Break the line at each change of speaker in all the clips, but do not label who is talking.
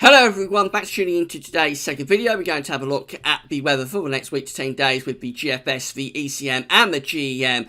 Hello everyone, back to tuning into today's second video. We're going to have a look at the weather for the next week to 10 days with the GFS, the ECM and the GEM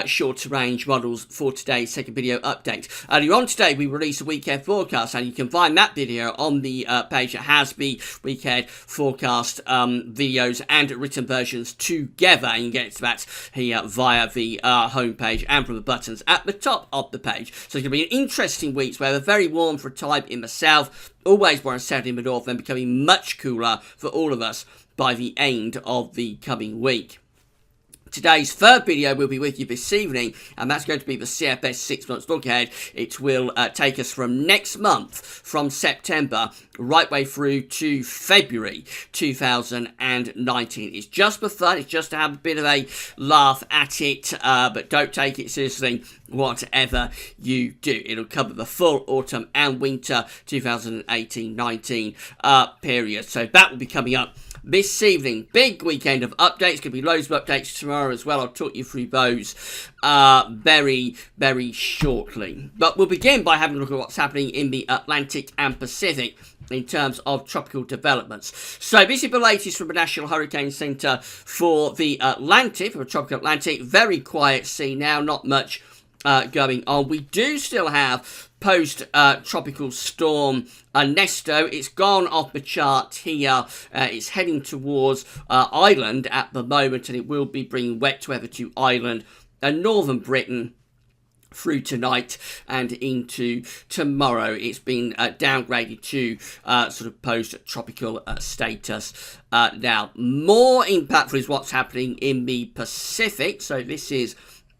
shorter range models for today's second video update. Earlier on today we released a weekend forecast, and you can find that video on the page that has the weekend forecast videos and written versions together. And you can get to that here via the homepage and from the buttons at the top of the page. So it's going to be an interesting week's weather, very warm for a time in the south. Always warm Saturday in the north, then becoming much cooler for all of us by the end of the coming week. Today's third video will be with you this evening, and that's going to be the CFS 6 months look ahead. It will take us from next month, from September, right way through to February 2019. It's just for fun, it's just to have a bit of a laugh at it, but don't take it seriously whatever you do. It'll cover the full autumn and winter 2018-19 period. So that will be coming up this evening. Big weekend of updates. Could be loads of updates tomorrow as well. I'll talk you through those very shortly. But we'll begin by having a look at what's happening in the Atlantic and Pacific in terms of tropical developments. So this is the latest from the National Hurricane Center for the Atlantic, for the tropical Atlantic. Very quiet sea now, not much going on. We do still have post-tropical storm Ernesto. It's gone off the chart here. It's heading towards Ireland at the moment, and it will be bringing wet weather to Ireland and northern Britain through tonight and into tomorrow. It's been downgraded to sort of post-tropical status. Now, more impactful is what's happening in the Pacific. So this is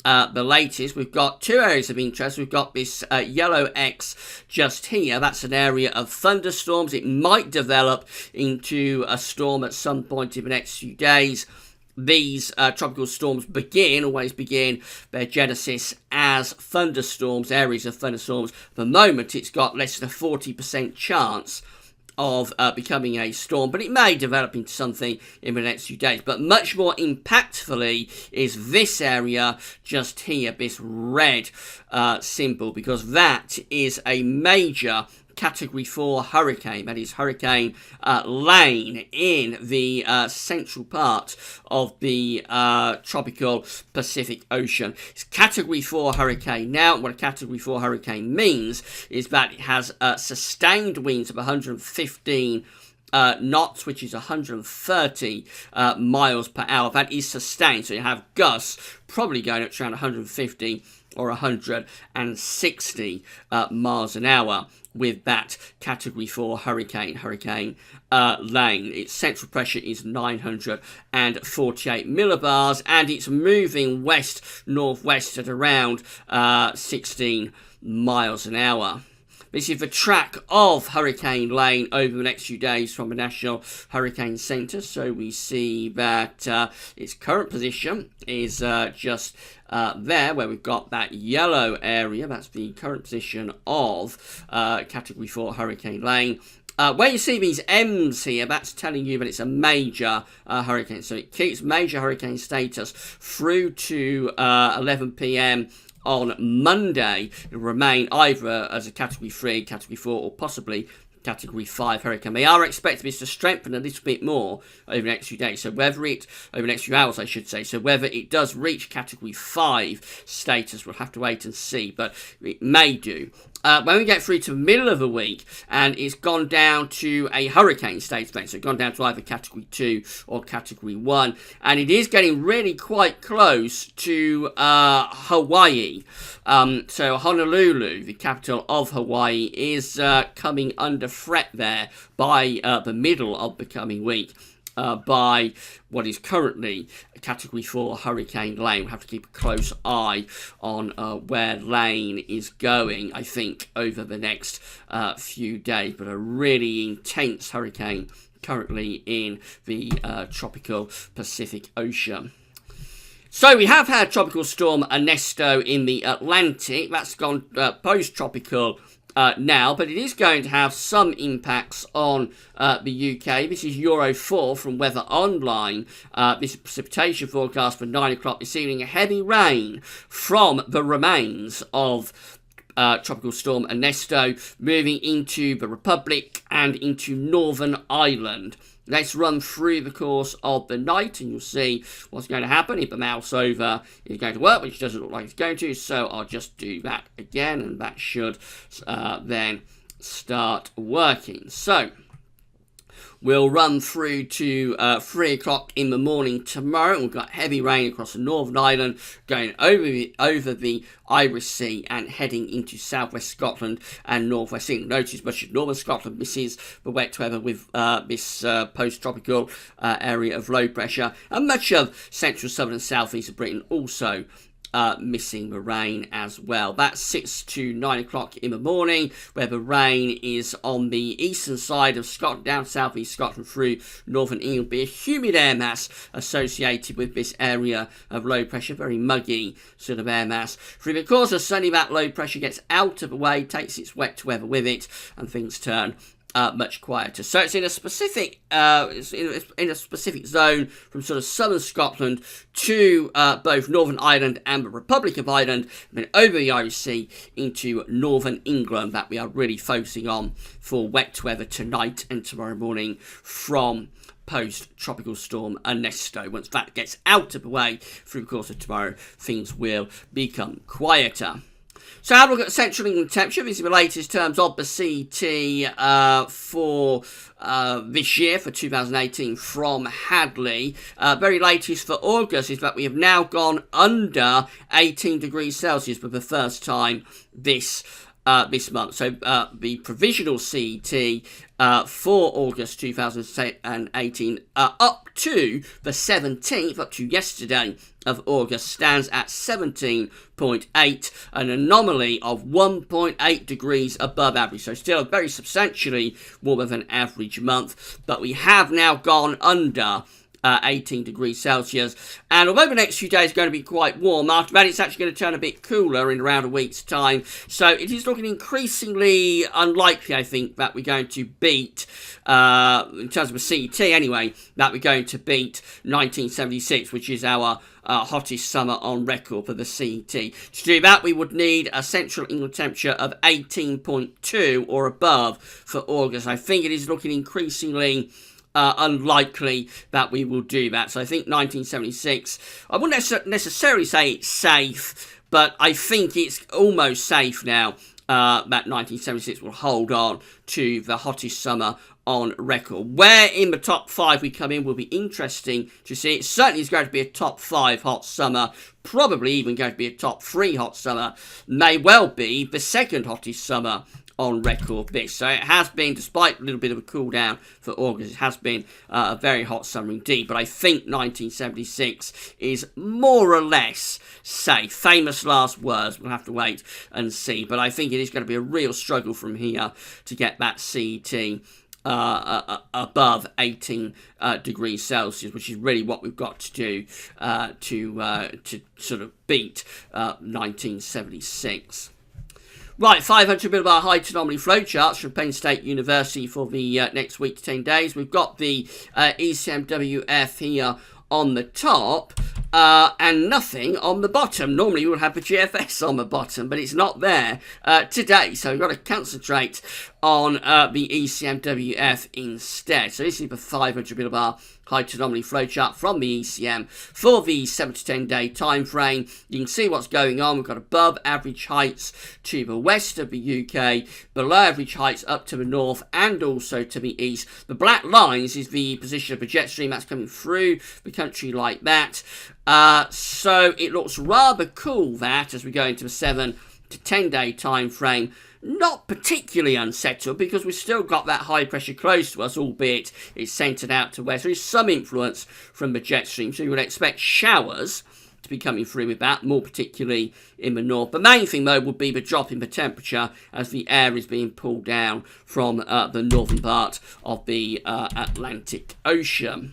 the latest. We've got two areas of interest. We've got this yellow X just here. That's an area of thunderstorms. It might develop into a storm at some point in the next few days. These tropical storms always begin their genesis as thunderstorms, areas of thunderstorms. For the moment, it's got less than a 40% chance of becoming a storm, but it may develop into something in the next few days. But much more impactfully is this area just here, this red symbol, because that is a major Category 4 hurricane. That is Hurricane Lane in the central part of the tropical Pacific Ocean. It's Category 4 hurricane. Now, what a Category 4 hurricane means is that it has sustained winds of 115 knots, which is 130 miles per hour. That is sustained. So you have gusts probably going up to around 150 or 160 miles an hour with that Category 4 hurricane, Lane. Its central pressure is 948 millibars, and it's moving west-northwest at around 16 miles an hour. This is the track of Hurricane Lane over the next few days from the National Hurricane Center. So we see that its current position is just there, where we've got that yellow area. That's the current position of Category 4 Hurricane Lane. Where you see these M's here, that's telling you that it's a major hurricane. So it keeps major hurricane status through to 11 p.m. on Monday. It will remain either as a Category 3, Category 4, or possibly Category 5 hurricane. They are expecting this to strengthen a little bit more over the next few days. So whether it, over the next few hours I should say, so whether it does reach Category 5 status, we'll have to wait and see, but it may do. When we get through to the middle of the week, and it's gone down to a hurricane status, so it's gone down to either Category 2 or Category 1, and it is getting really quite close to Hawaii. So Honolulu, the capital of Hawaii, is coming under threat there by the middle of the coming week. By what is currently a Category 4 Hurricane Lane. We'll have to keep a close eye on where Lane is going, I think, over the next few days. But a really intense hurricane currently in the tropical Pacific Ocean. So we have had Tropical Storm Ernesto in the Atlantic. That's gone post-tropical now, but it is going to have some impacts on the UK. This is Euro 4 from Weather Online. This is precipitation forecast for 9 o'clock this evening. Heavy rain from the remains of Tropical Storm Ernesto, moving into the Republic and into Northern Ireland. Let's run through the course of the night and you'll see what's going to happen if the mouse over is going to work, which doesn't look like it's going to, so I'll just do that again and that should then start working. So we'll run through to 3 o'clock in the morning tomorrow. We've got heavy rain across the Northern Ireland, going over the Irish Sea and heading into southwest Scotland and northwest England. Notice much of northern Scotland misses the wet weather with this post-tropical area of low pressure. And much of central, southern and southeast of Britain also missing the rain as well. That's 6 to 9 o'clock in the morning, where the rain is on the eastern side of Scotland, down southeast Scotland through northern England. Be a humid air mass associated with this area of low pressure, very muggy sort of air mass. Through the course of Sunday, that low pressure gets out of the way, takes its wet weather with it, and things turn much quieter. So it's in a specific zone from sort of southern Scotland to both Northern Ireland and the Republic of Ireland, and then over the Irish Sea into northern England that we are really focusing on for wet weather tonight and tomorrow morning from post-tropical storm Ernesto. Once that gets out of the way through the course of tomorrow, things will become quieter. So have a look at Central England temperature. These are the latest terms of the CT for this year, for 2018, from Hadley. Very latest for August is that we have now gone under 18 degrees Celsius for the first time this month. So the provisional CT for August 2018 up to the 17th, up to yesterday of August, stands at 17.8, an anomaly of 1.8 degrees above average. So still very substantially warmer than average month, but we have now gone under 18 degrees Celsius. And although the next few days are going to be quite warm, after that it's actually going to turn a bit cooler in around a week's time. So it is looking increasingly unlikely, I think, that we're going to beat, in terms of a CT anyway, that we're going to beat 1976, which is our hottest summer on record for the CT. To do that, we would need a central England temperature of 18.2 or above for August. I think it is looking increasingly unlikely that we will do that. So I think 1976, I wouldn't necessarily say it's safe, but I think it's almost safe now that 1976 will hold on to the hottest summer on record. Where in the top 5 we come in will be interesting to see. It certainly is going to be a top 5 hot summer, probably even going to be a top 3 hot summer, may well be the second hottest summer on record this. So it has been, despite a little bit of a cool down for August, it has been a very hot summer indeed. But I think 1976 is more or less safe. Famous last words. We'll have to wait and see. But I think it is going to be a real struggle from here to get that CT above 18 degrees Celsius, which is really what we've got to do to sort of beat 1976. Right, 500 millibar height anomaly flowcharts from Penn State University for the next week to 10 days. We've got the ECMWF here on the top and nothing on the bottom. Normally we would have the GFS on the bottom, but it's not there today. So we've got to concentrate on the ECMWF instead. So this is the 500 millibar height anomaly flowchart from the ECM for the 7 to 10 day time frame. You can see what's going on. We've got above average heights to the west of the UK, below average heights up to the north and also to the east. The black lines is the position of the jet stream that's coming through the country like that. So it looks rather cool that as we go into the 7 to 10 day time frame. Not particularly unsettled because we've still got that high pressure close to us, albeit it's centred out to west. There is some influence from the jet stream, so you would expect showers to be coming through with that, more particularly in the north. The main thing, though, would be the drop in the temperature as the air is being pulled down from the northern part of the Atlantic Ocean.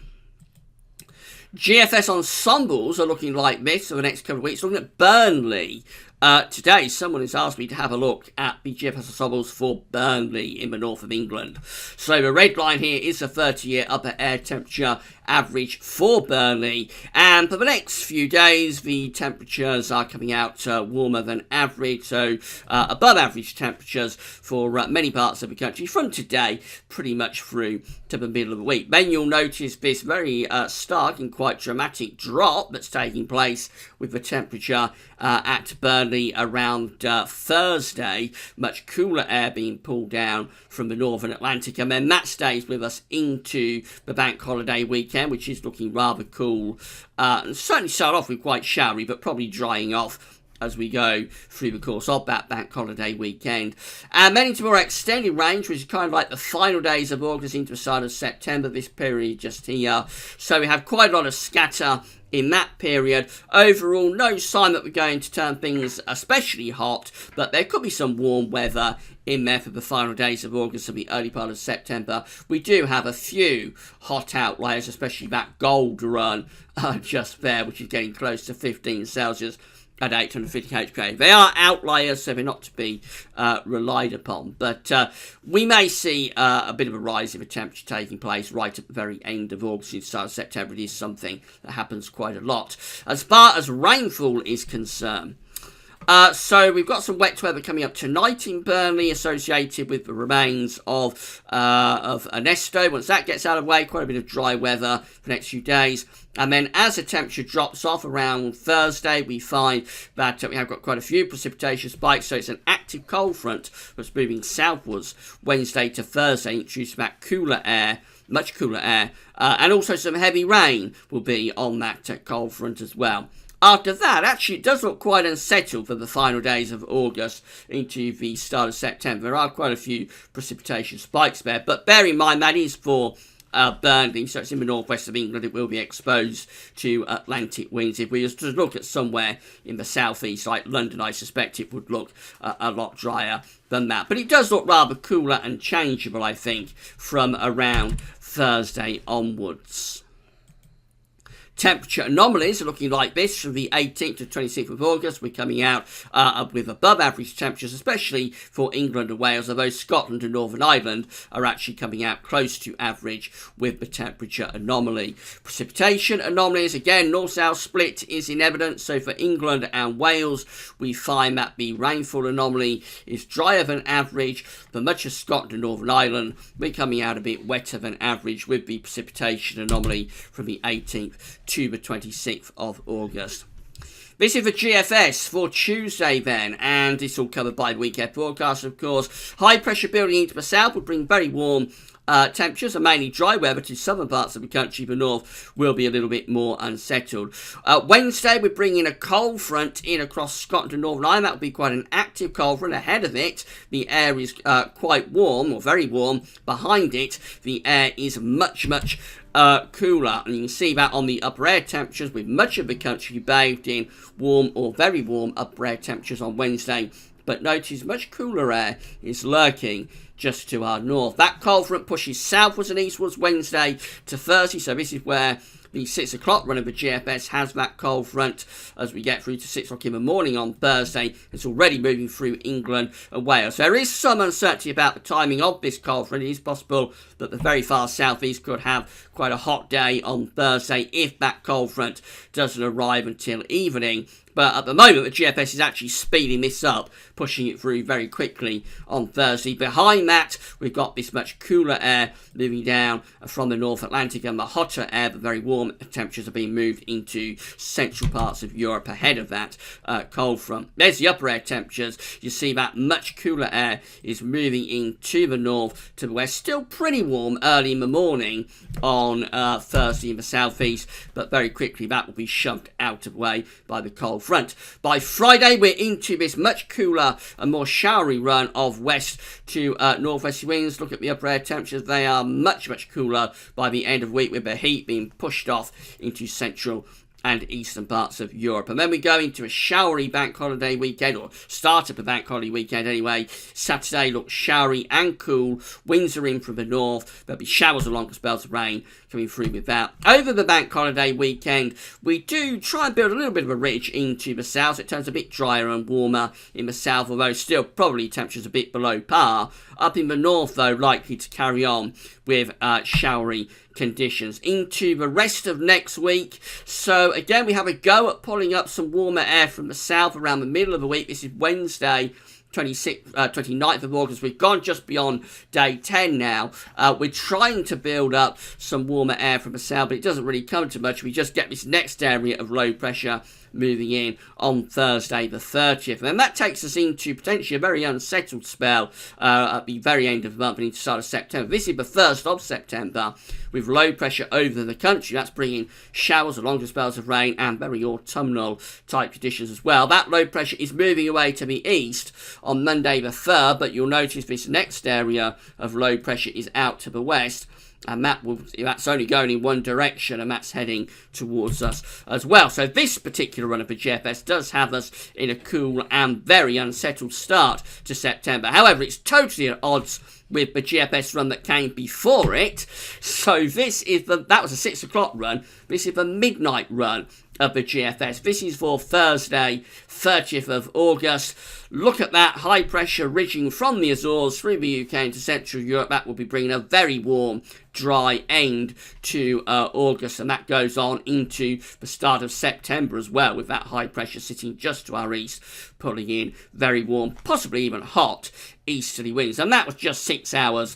GFS ensembles are looking like this for the next couple of weeks. Looking at Burnley Today, someone has asked me to have a look at the GFS ensembles for Burnley in the north of England. So the red line here is the 30-year upper air temperature average for Burnley, and for the next few days the temperatures are coming out warmer than average, so above average temperatures for many parts of the country from today pretty much through to the middle of the week. Then you'll notice this very stark and quite dramatic drop that's taking place with the temperature at Burnley around Thursday, much cooler air being pulled down from the northern Atlantic, and then that stays with us into the bank holiday weekend, which is looking rather cool. Certainly start off with quite showery, but probably drying off as we go through the course of that bank holiday weekend. And then into more extended range, which is kind of like the final days of August into the start of September, this period just here. So we have quite a lot of scatter in that period. Overall, no sign that we're going to turn things especially hot, but there could be some warm weather in there for the final days of August and the early part of September. We do have a few hot outliers, especially that gold run just there, which is getting close to 15 Celsius at 850 HPA. They are outliers, so they're not to be relied upon. But we may see a bit of a rise in the temperature taking place right at the very end of August and start of September. It is something that happens quite a lot. As far as rainfall is concerned, so we've got some wet weather coming up tonight in Burnley associated with the remains of Ernesto. Once that gets out of the way, quite a bit of dry weather for the next few days. And then as the temperature drops off around Thursday, we find that we have got quite a few precipitation spikes. So it's an active cold front that's moving southwards Wednesday to Thursday, introducing that cooler air, much cooler air, and also some heavy rain will be on that cold front as well. After that, actually, it does look quite unsettled for the final days of August into the start of September. There are quite a few precipitation spikes there, but bear in mind that is for Burnley, so it's in the northwest of England. It will be exposed to Atlantic winds. If we just look at somewhere in the southeast, like London, I suspect it would look a lot drier than that. But it does look rather cooler and changeable, I think, from around Thursday onwards. Temperature anomalies are looking like this from the 18th to 26th of August. We're coming out with above average temperatures, especially for England and Wales, although Scotland and Northern Ireland are actually coming out close to average with the temperature anomaly. Precipitation anomalies, again, north-south split is in evidence. So for England and Wales, we find that the rainfall anomaly is drier than average. For much of Scotland and Northern Ireland, we're coming out a bit wetter than average with the precipitation anomaly from the 18th to the 26th of August. This is the GFS for Tuesday then, and it's all covered by the weekend forecast, of course. High pressure building into the south will bring very warm temperatures and mainly dry weather to southern parts of the country. The north will be a little bit more unsettled. Wednesday, we're bringing a cold front in across Scotland and Northern Ireland. That will be quite an active cold front. Ahead of it, the air is quite warm, or very warm. Behind it, the air is much cooler, and you can see that on the upper air temperatures, with much of the country bathed in warm or very warm upper air temperatures on Wednesday. But notice much cooler air is lurking just to our north. That cold front pushes southwards and eastwards Wednesday to Thursday, so this is where the 6 o'clock run of the GFS has that cold front as we get through to 6 o'clock in the morning on Thursday. It's already moving through England and Wales. There is some uncertainty about the timing of this cold front. It is possible that the very far southeast could have quite a hot day on Thursday if that cold front doesn't arrive until evening. But at the moment, the GFS is actually speeding this up, pushing it through very quickly on Thursday. Behind that, we've got this much cooler air moving down from the North Atlantic, and the hotter air, the very warm temperatures, are being moved into central parts of Europe ahead of that cold front. There's the upper air temperatures. You see that much cooler air is moving into the north to the west. Still pretty warm early in the morning on Thursday in the southeast, but very quickly that will be shoved out of the way by the cold front. By Friday, we're into this much cooler and more showery run of west to northwest winds. Look at the upper air temperatures. They are much cooler by the end of the week, with the heat being pushed off into central and eastern parts of Europe. And then we go into a showery bank holiday weekend, or start of a bank holiday weekend anyway. Saturday looks showery and cool. Winds are in from the north. There'll be showers along with spells of rain coming through with that. Over the bank holiday weekend, we do try and build a little bit of a ridge into the south. It turns a bit drier and warmer in the south, although still probably temperatures a bit below par. Up in the north, though, likely to carry on with showery conditions into the rest of next week. So again, we have a go at pulling up some warmer air from the south around the middle of the week. This is Wednesday, 29th of August. We've gone just beyond day 10 now. We're trying to build up some warmer air from the south, but it doesn't really come to much. We just get this next area of low pressure moving in on Thursday the 30th. And that takes us into potentially a very unsettled spell at the very end of the month and into the start of September. This is the 1st of September with low pressure over the country. That's bringing showers along with spells of rain and very autumnal type conditions as well. That low pressure is moving away to the east on Monday the 3rd, but you'll notice this next area of low pressure is out to the west. And that's only going in one direction, and that's heading towards us as well. So this particular run of the GFS does have us in a cool and very unsettled start to September. However, it's totally at odds with the GFS run that came before it. So that was a 6 o'clock run. This is the midnight run of the GFS. This is for Thursday, 30th of August. Look at that high pressure ridging from the Azores through the UK into Central Europe. That will be bringing a very warm, dry end to August, and that goes on into the start of September as well, with that high pressure sitting just to our east, pulling in very warm, possibly even hot easterly winds. And that was just 6 hours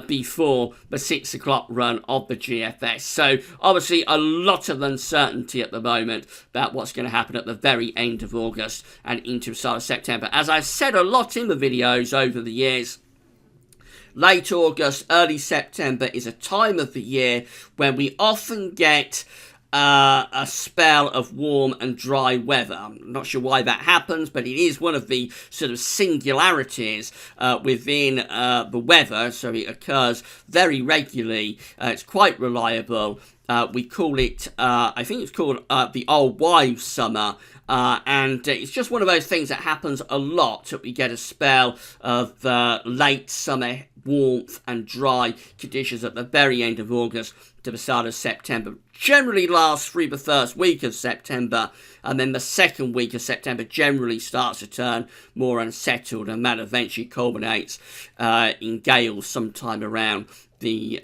before the 6 o'clock run of the GFS. So obviously a lot of uncertainty at the moment about what's going to happen at the very end of August and into the start of September. As I've said a lot in the videos over the years, late August, early September is a time of the year when we often get a spell of warm and dry weather. I'm not sure why that happens, but it is one of the sort of singularities within the weather, so it occurs very regularly. It's quite reliable. We call it, I think it's called the Old Wives' Summer, and it's just one of those things that happens a lot, that we get a spell of late summer warmth and dry conditions at the very end of August to the start of September. Generally lasts through the first week of September, and then the second week of September generally starts to turn more unsettled, and that eventually culminates in gales sometime around the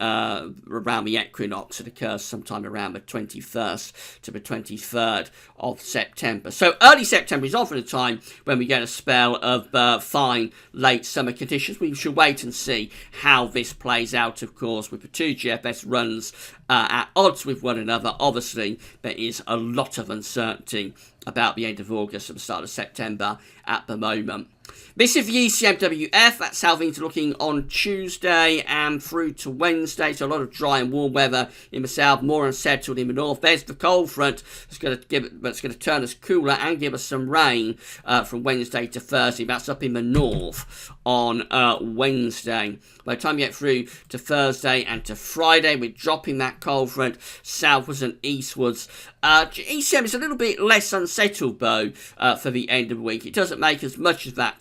equinox that occurs sometime around the 21st to the 23rd of September. So early September is often a time when we get a spell of fine late summer conditions. We should wait and see how this plays out, of course, with the two GFS runs at odds with one another. Obviously, there is a lot of uncertainty about the end of August and the start of September at the moment. This is the ECMWF. That's how things are looking on Tuesday and through to Wednesday. So a lot of dry and warm weather in the south, more unsettled in the north. There's the cold front that's going to turn us cooler and give us some rain from Wednesday to Thursday. That's up in the north on Wednesday. By the time you get through to Thursday and to Friday, we're dropping that cold front southwards and eastwards. ECM is a little bit less unsettled, though, for the end of the week. It doesn't make as much of that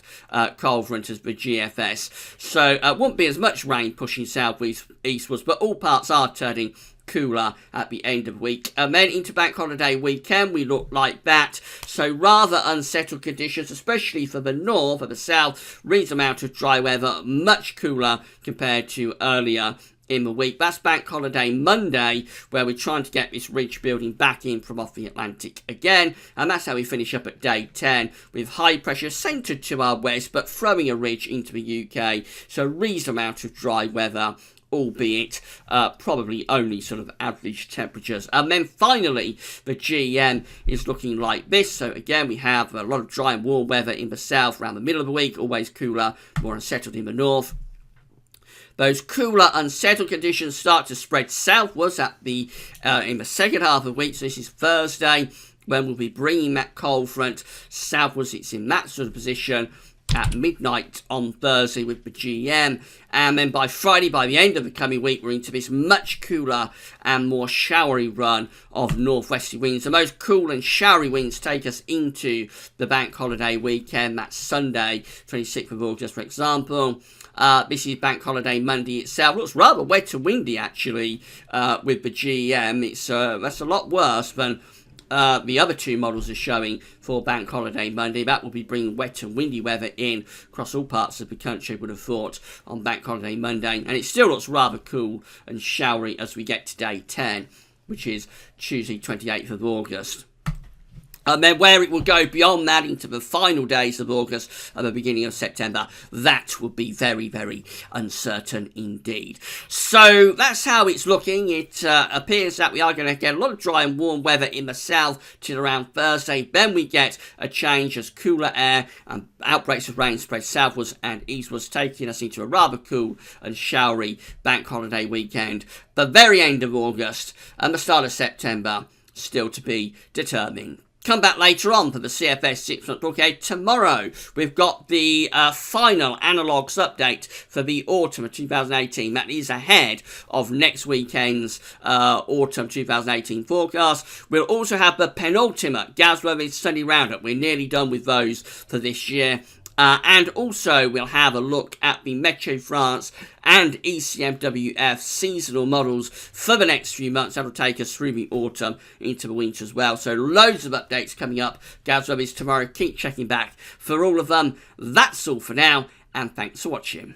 cold front as the GFS. So won't be as much rain pushing southwards, eastwards, but all parts are turning cooler at the end of the week. And then into bank holiday weekend, we look like that. So rather unsettled conditions, especially for the north and the south. Reasonable amount of dry weather, much cooler compared to earlier in the week. That's bank holiday Monday, where we're trying to get this ridge building back in from off the Atlantic again, and that's how we finish up at day 10, with high pressure centred to our west but throwing a ridge into the UK. So reasonable amount of dry weather, albeit probably only sort of average temperatures. And then finally, the GEM is looking like this. So again, we have a lot of dry and warm weather in the south around the middle of the week, always cooler, more unsettled in the north. Those cooler, unsettled conditions start to spread southwards at in the second half of the week. So this is Thursday, when we'll be bringing that cold front southwards. It's in that sort of position at midnight on Thursday with the GM, and then by Friday, by the end of the coming week, we're into this much cooler and more showery run of northwesterly winds. The most cool and showery winds take us into the bank holiday weekend. That's Sunday, 26th of August, for example. This is bank holiday Monday itself. Looks rather wet and windy, actually, with the GM. That's a lot worse than the other two models are showing for bank holiday Monday. That will be bringing wet and windy weather in across all parts of the country, would have thought, on bank holiday Monday. And it still looks rather cool and showery as we get to day 10, which is Tuesday, 28th of August. And then where it will go beyond that into the final days of August and the beginning of September, that will be very, very uncertain indeed. So that's how it's looking. It appears that we are going to get a lot of dry and warm weather in the south till around Thursday. Then we get a change as cooler air and outbreaks of rain spread southwards and eastwards, taking us into a rather cool and showery bank holiday weekend. The very end of August and the start of September still to be determined. Come back later on for the CFS 6-month book aid. Tomorrow, we've got the final Analogues update for the autumn of 2018. That is ahead of next weekend's autumn 2018 forecast. We'll also have the penultimate Gazworthy Sunday Roundup. We're nearly done with those for this year. And also, we'll have a look at the Meteo France and ECMWF seasonal models for the next few months. That'll take us through the autumn into the winter as well. So loads of updates coming up. Gazworthy's tomorrow. Keep checking back for all of them. That's all for now, and thanks for watching.